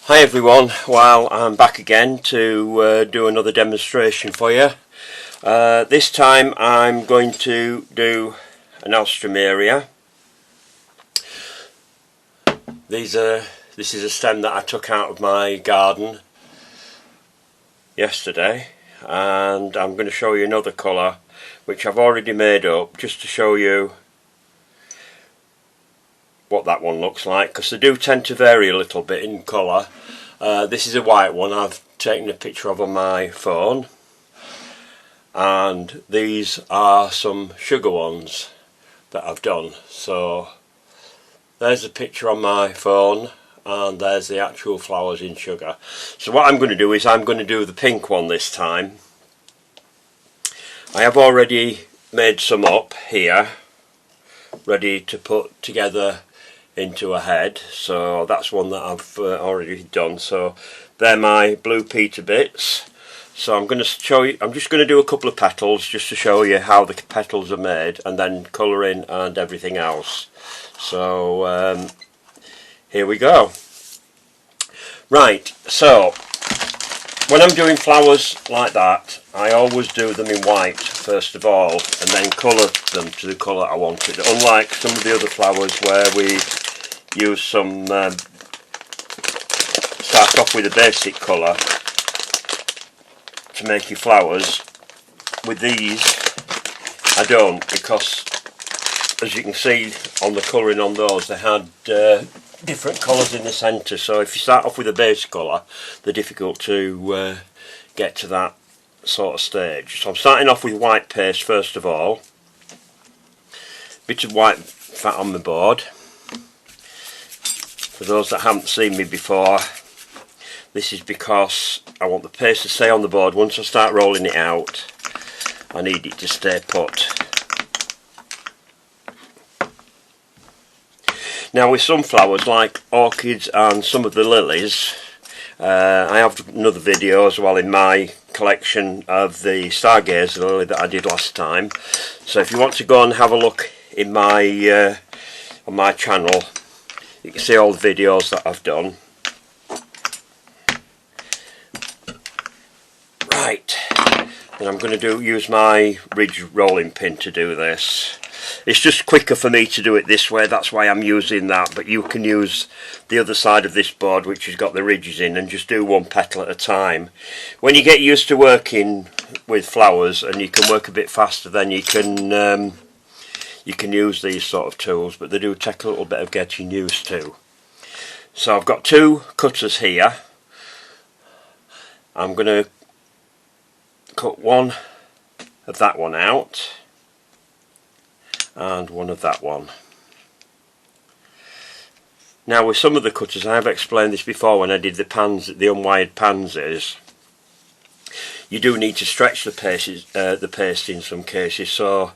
Hi everyone, well I'm back again to do another demonstration for you. This time I'm going to do an Alstromeria. This is a stem that I took out of my garden yesterday, and I'm going to show you another colour which I've already made up just to show you what that one looks like, because they do tend to vary a little bit in colour. This is a white one I've taken a picture of on my phone, and these are some sugar ones that I've done. So there's a picture on my phone and there's the actual flowers in sugar. So what I'm going to do is I'm going to do the pink one this time. I have already made some up here ready to put together into a head, so that's one that I've already done. So they're my blue Peter bits. So I'm going to show you, I'm just going to do a couple of petals just to show you how the petals are made, and then colouring and everything else. So here we go. Right, so when I'm doing flowers like that, I always do them in white first of all, and then colour them to the colour I wanted. Unlike some of the other flowers where we use some, start off with a basic colour to make your flowers. With these I don't, because as you can see on the colouring on those, they had different colours in the centre, so if you start off with a base colour they're difficult to get to that sort of stage. So I'm starting off with white paste first of all, bit of white fat on the board. For those that haven't seen me before, this is because I want the paste to stay on the board. Once I start rolling it out, I need it to stay put. Now with some flowers like orchids and some of the lilies, I have another video as well in my collection of the stargazer lily that I did last time. So if you want to go and have a look in my on my channel, you can see all the videos that I've done. Right, then I'm going to use my ridge rolling pin to do this. It's just quicker for me to do it this way, that's why I'm using that, but you can use the other side of this board which has got the ridges in and just do one petal at a time. When you get used to working with flowers and you can work a bit faster, then you can use these sort of tools, but they do take a little bit of getting used to. So I've got two cutters here. I'm going to cut one of that one out and one of that one. Now with some of the cutters, I have explained this before when I did the unwired pansies, you do need to stretch the paste in some cases. So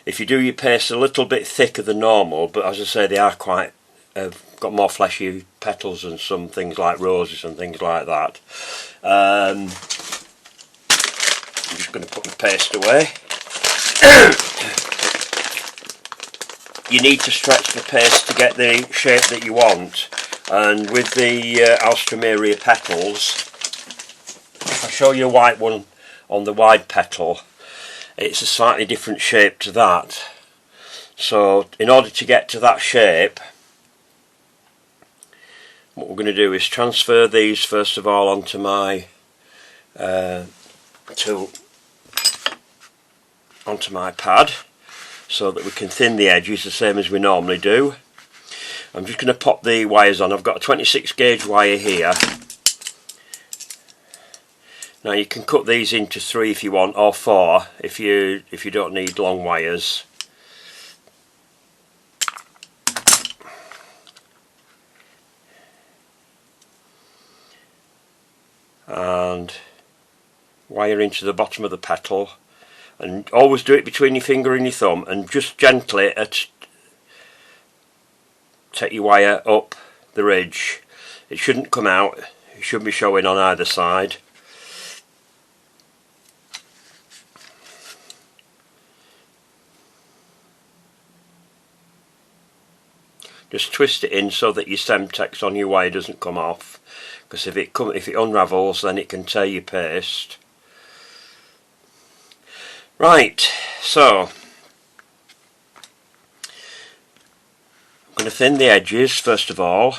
if you do your paste a little bit thicker than normal, but as I say they are quite got more fleshy petals than some things like roses and things like that. I'm just going to put the paste away. You need to stretch the paste to get the shape that you want, and with the Alstromeria petals, if I show you a white one on the wide petal, it's a slightly different shape to that. So in order to get to that shape, what we're going to do is transfer these first of all onto my onto my pad, so that we can thin the edges the same as we normally do. I'm just going to pop the wires on. I've got a 26 gauge wire here. Now you can cut these into 3 if you want, or 4 if you don't need long wires. And wire into the bottom of the petal, and always do it between your finger and your thumb, and just gently take your wire up the ridge. It shouldn't come out, it should be showing on either side. just twist it in so that your Semtex on your wire doesn't come off, because if it unravels then it can tear your paste. Right, so I'm going to thin the edges first of all.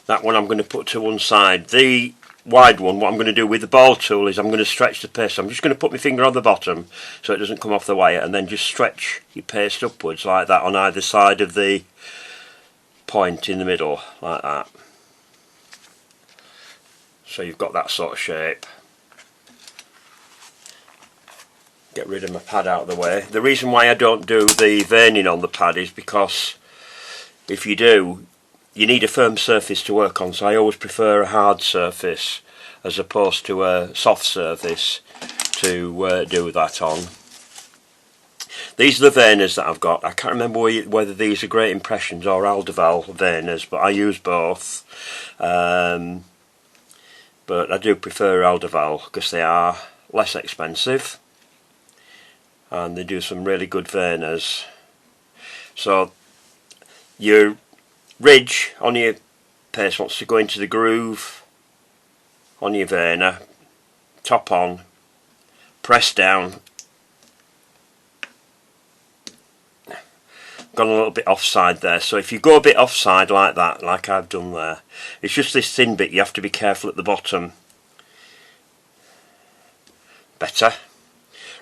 That one I'm going to put to one side. The wide one, what I'm going to do with the ball tool is I'm going to stretch the paste. I'm just going to put my finger on the bottom so it doesn't come off the wire, and then just stretch your paste upwards like that on either side of the point in the middle, like that. So you've got that sort of shape. Get rid of my pad out of the way. The reason why I don't do the veining on the pad is because if you do, you need a firm surface to work on, so I always prefer a hard surface as opposed to a soft surface to do that on. These are the veiners that I've got. I can't remember whether these are Great Impressions or Alderval veiners, but I use both. But I do prefer Alderval because they are less expensive and they do some really good veiners. So your ridge on your paste wants to go into the groove on your veiner, top on, press down. Gone a little bit offside there, so if you go a bit offside like that, like I've done there, it's just this thin bit you have to be careful at the bottom. Better.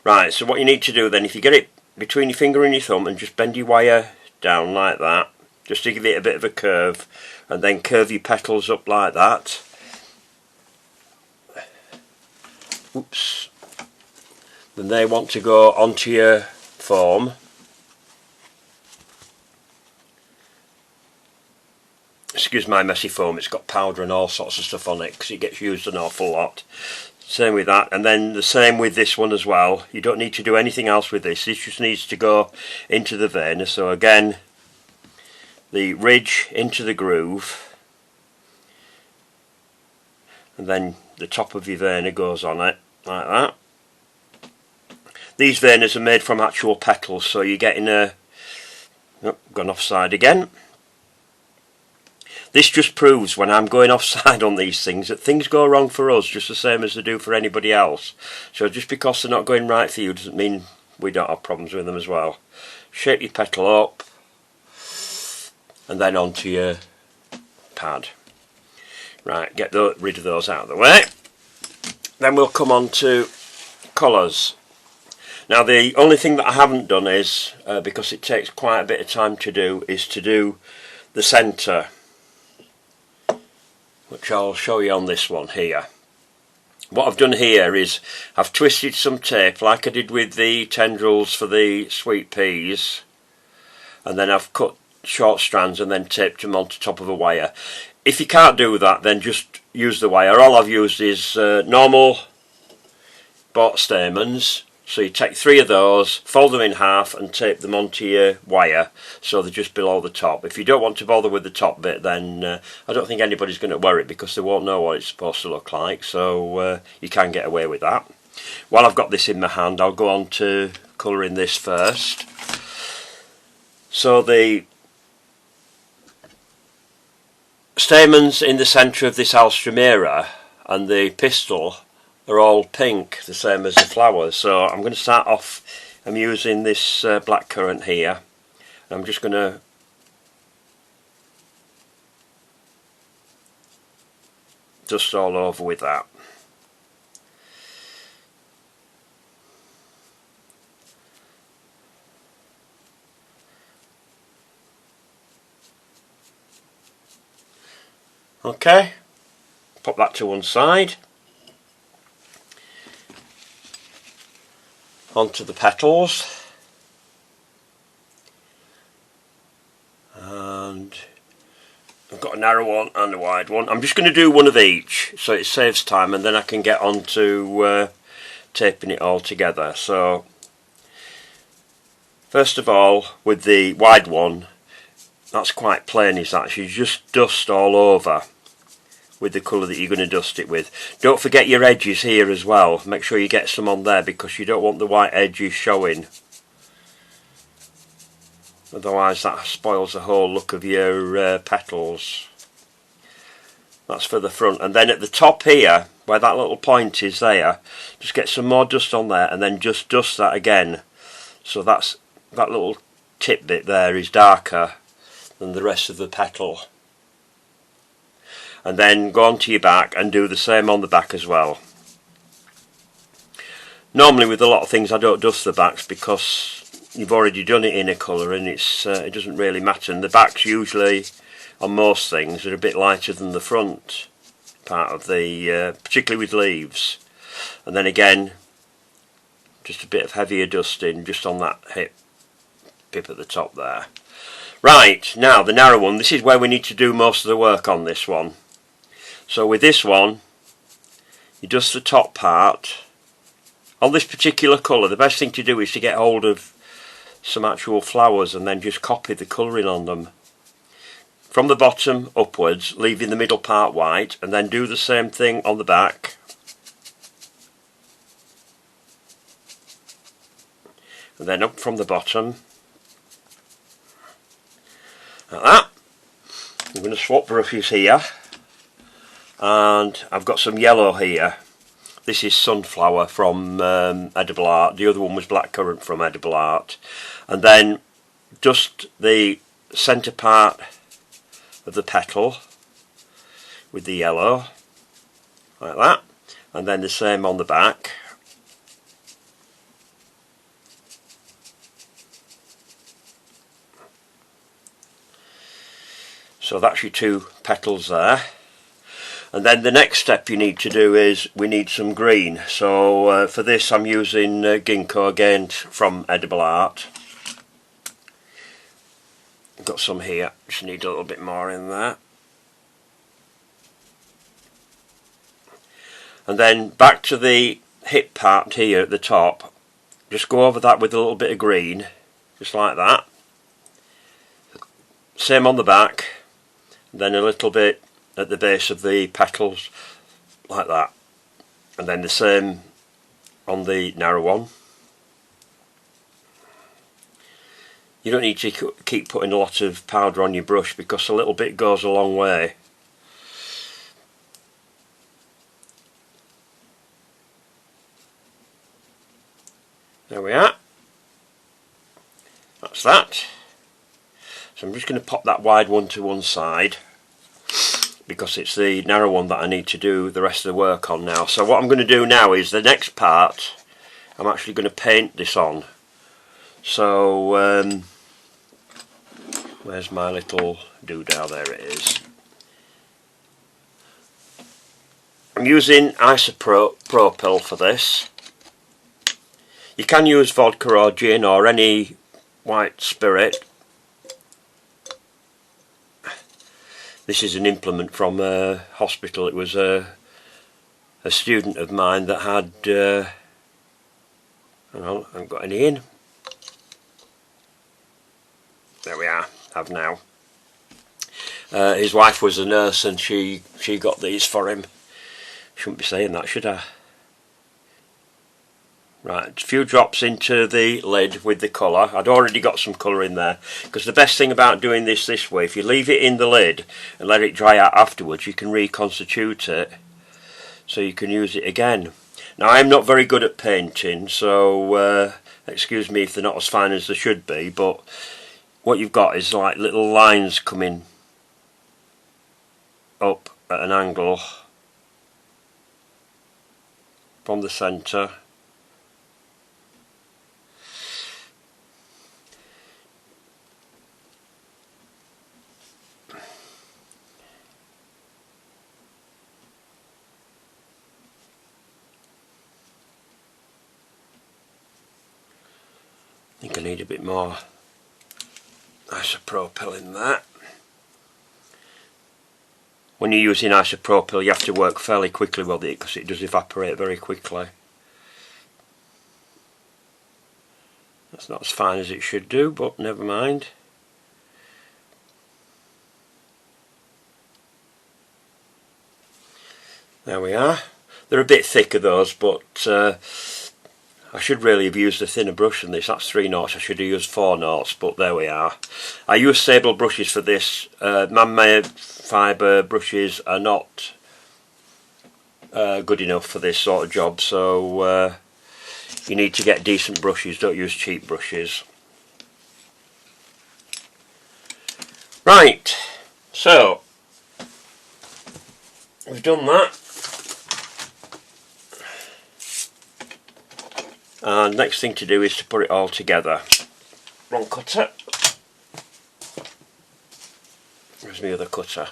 Right, so what you need to do then, if you get it between your finger and your thumb and just bend your wire down like that, just to give it a bit of a curve, and then curve your petals up like that. Oops. Then they want to go onto your foam. Excuse my messy foam, it's got powder and all sorts of stuff on it because it gets used an awful lot. Same with that, and then the same with this one as well. You don't need to do anything else with this, this just needs to go into the vein. So again, the ridge into the groove, and then the top of your veiner goes on it like that. These veiners are made from actual petals, so you're getting a gone offside again. This just proves when I'm going offside on these things that things go wrong for us just the same as they do for anybody else. So just because they're not going right for you doesn't mean we don't have problems with them as well. Shape your petal up and then onto your pad. Right, get rid of those out of the way. Then we'll come on to colours. Now the only thing that I haven't done is, because it takes quite a bit of time to do, is to do the centre, which I'll show you on this one here. What I've done here is I've twisted some tape like I did with the tendrils for the sweet peas, and then I've cut short strands and then taped them onto top of a wire. If you can't do that, then just use the wire. All I've used is normal bought stamens. So you take 3 of those, fold them in half and tape them onto your wire so they're just below the top. If you don't want to bother with the top bit, then I don't think anybody's going to wear it because they won't know what it's supposed to look like, so you can get away with that. While I've got this in my hand, I'll go on to colouring this first. So the stamens in the centre of this Alstromeria and the pistil are all pink, the same as the flowers. So I'm going to start off, I'm using this black currant here. I'm just going to dust all over with that. Okay, pop that to one side. Onto the petals, and I've got a narrow one and a wide one. I'm just going to do one of each so it saves time, and then I can get on to taping it all together. So first of all, with the wide one, that's quite plain, is that you just dust all over with the colour that you're going to dust it with. Don't forget your edges here as well. Make sure you get some on there because you don't want the white edges showing. Otherwise that spoils the whole look of your petals. That's for the front. And then at the top here, where that little point is there, just get some more dust on there and then just dust that again. So that little tip bit there is darker than the rest of the petal. And then go on to your back and do the same on the back as well. Normally with a lot of things I don't dust the backs because you've already done it in a colour and it doesn't really matter. And the backs usually on most things are a bit lighter than the front part of the, particularly with leaves. And then again, just a bit of heavier dusting just on that pip at the top there. Right, now the narrow one, this is where we need to do most of the work on this one. So with this one, you dust the top part. On this particular colour, the best thing to do is to get hold of some actual flowers and then just copy the colouring on them. From the bottom upwards, leaving the middle part white, and then do the same thing on the back. And then up from the bottom. Like that. I'm going to swap brushes here. And I've got some yellow here. This is Sunflower from Edible Art. The other one was Blackcurrant from Edible Art. And then dust the centre part of the petal with the yellow, like that. And then the same on the back. So that's your two petals there. And then the next step you need to do is we need some green. So for this I'm using Ginkgo again from Edible Art. I've got some here, just need a little bit more in there. And then back to the hip part here at the top, just go over that with a little bit of green, just like that. Same on the back, then a little bit at the base of the petals, like that. And then the same on the narrow one. You don't need to keep putting a lot of powder on your brush because a little bit goes a long way. There we are. That's that. So I'm just going to pop that wide one to one side because it's the narrow one that I need to do the rest of the work on now. So what I'm going to do now is the next part I'm actually going to paint this on. So where's my little doodah? There it is. I'm using isopropyl for this. You can use vodka or gin or any white spirit. This is an implement from a hospital. It was a student of mine that had, I haven't got any in. There we are, have now. His wife was a nurse and she got these for him. Shouldn't be saying that, should I? Right, a few drops into the lid with the colour. I'd already got some colour in there because the best thing about doing this way, if you leave it in the lid and let it dry out afterwards, you can reconstitute it so you can use it again. Now I'm not very good at painting, so excuse me if they're not as fine as they should be, but what you've got is like little lines coming up at an angle from the centre. I think I need a bit more isopropyl in that. When you're using isopropyl you have to work fairly quickly with it because it does evaporate very quickly. That's not as fine as it should do, but never mind. There we are. They're a bit thicker those, but I should really have used a thinner brush than this. That's 3/0. I should have used 4/0, but there we are. I use sable brushes for this. Man-made fibre brushes are not good enough for this sort of job, so you need to get decent brushes. Don't use cheap brushes. Right, so we've done that. And next thing to do is to put it all together. Wrong cutter. Where's my other cutter?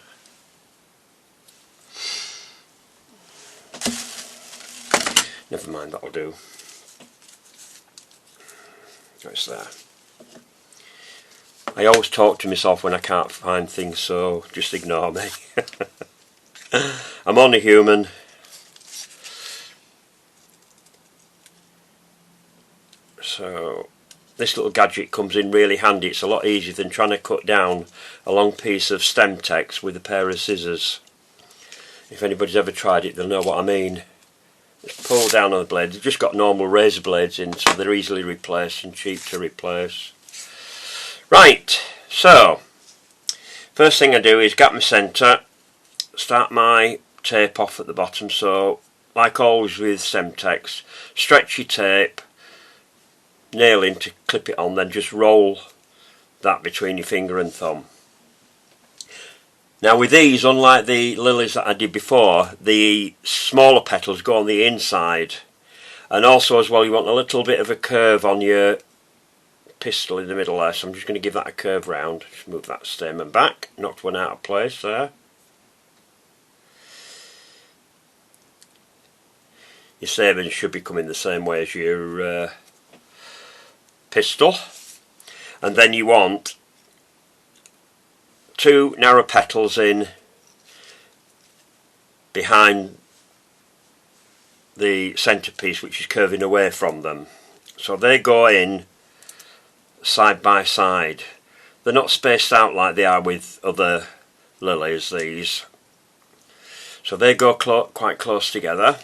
Never mind, that'll do. It's there. I always talk to myself when I can't find things, so just ignore me. I'm only human. So this little gadget comes in really handy. It's a lot easier than trying to cut down a long piece of stem text with a pair of scissors. If anybody's ever tried it, they'll know what I mean. Just pull down on the blades. They've just got normal razor blades in, so they're easily replaced and cheap to replace. Right, so first thing I do is gap my centre, start my tape off at the bottom. So like always with Semtex, stretch your tape, nail in to clip it on, then just roll that between your finger and thumb. Now with these, unlike the lilies that I did before, the smaller petals go on the inside, and also as well you want a little bit of a curve on your pistil in the middle there, so I'm just going to give that a curve round. Just move that stamen back, knocked one out of place there. Your stamen should be coming the same way as your pistil, and then you want 2 narrow petals in behind the centrepiece, which is curving away from them. So they go in side by side. They're not spaced out like they are with other lilies, these. So they go quite close together.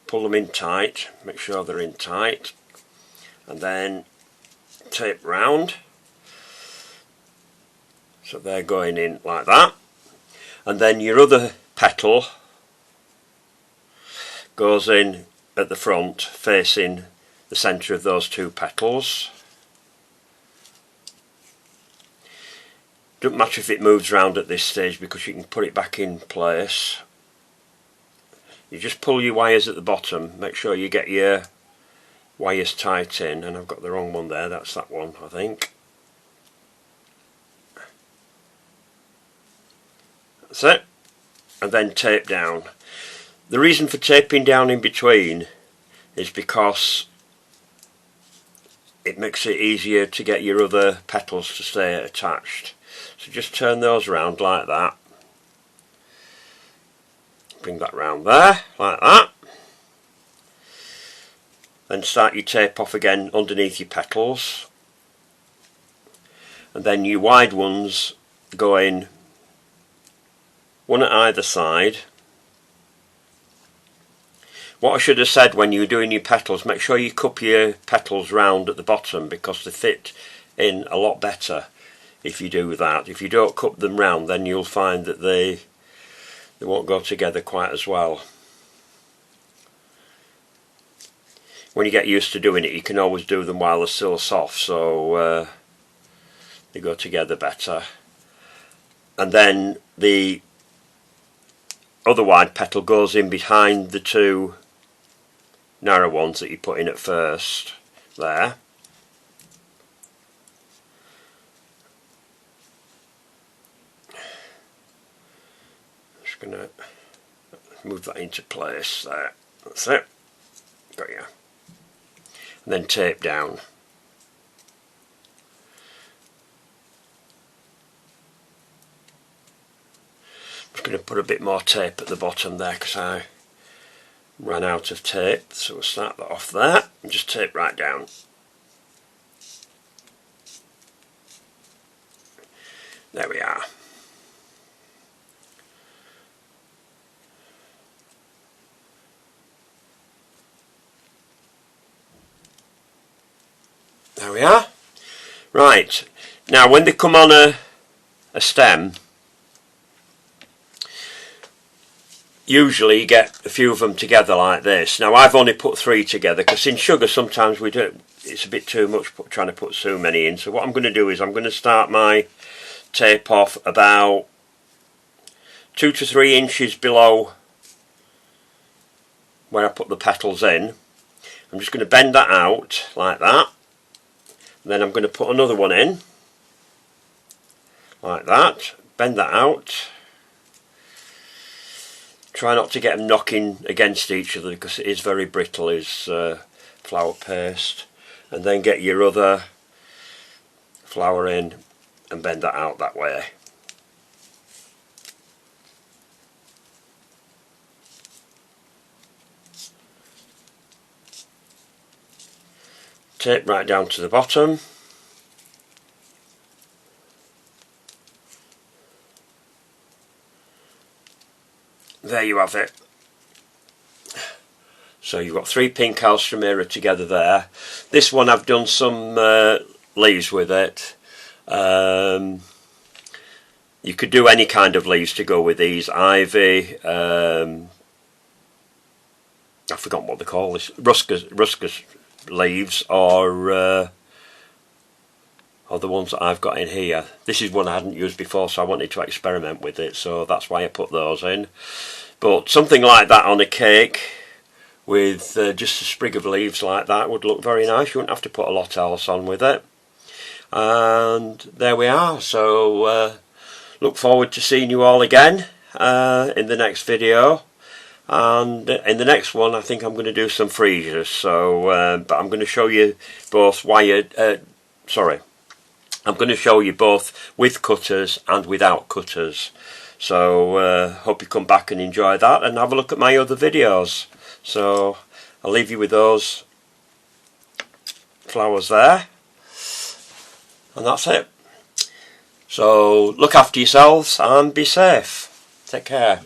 Pull them in tight, make sure they're in tight, and then tape round. So they're going in like that. And then your other petal goes in at the front, facing the centre of those 2 petals. Doesn't matter if it moves around at this stage, because you can put it back in place. You just pull your wires at the bottom, make sure you get your wires tight in, and I've got the wrong one there, that's that one I think. That's it, and then tape down. The reason for taping down in between is because it makes it easier to get your other petals to stay attached. So just turn those around like that. Bring that round there, like that. Then start your tape off again underneath your petals. And then your wide ones go in one at either side. What I should have said when you were doing your petals, make sure you cup your petals round at the bottom, because they fit in a lot better if you do that. If you don't cup them round, then you'll find that they won't go together quite as well. When you get used to doing it, you can always do them while they're still soft, so they go together better. And then the other wide petal goes in behind the 2 narrow ones that you put in at first there. Just gonna move that into place there. That's it. Got you. And then tape down. I'm just going to put a bit more tape at the bottom there because I ran out of tape, so we'll start that off there and just tape right down. There we are. There we are. Right, now when they come on a stem, usually you get a few of them together like this. Now I've only put 3 together because in sugar sometimes we do, it's a bit too much trying to put so many in. So what I'm going to do is I'm going to start my tape off about 2 to 3 inches below where I put the petals in. I'm just going to bend that out like that. Then I'm going to put another one in like that, bend that out. Try not to get them knocking against each other because it is very brittle, is flour paste. And then get your other flour in and bend that out that way. Tape right down to the bottom. There you have it. So you've got 3 pink Alstromeria together there. This one I've done some leaves with it. You could do any kind of leaves to go with these. Ivy, I've forgotten what they call this. Ruscus leaves, or the ones that I've got in here. This is one I hadn't used before, so I wanted to experiment with it, so that's why I put those in. But something like that on a cake with just a sprig of leaves like that would look very nice. You wouldn't have to put a lot else on with it. And there we are. So look forward to seeing you all again in the next video. And in the next one I think I'm going to do some freezers. So but I'm going to show you both wired, I'm going to show you both with cutters and without cutters. So hope you come back and enjoy that and have a look at my other videos. So I'll leave you with those flowers there, and that's it. So look after yourselves and be safe. Take care.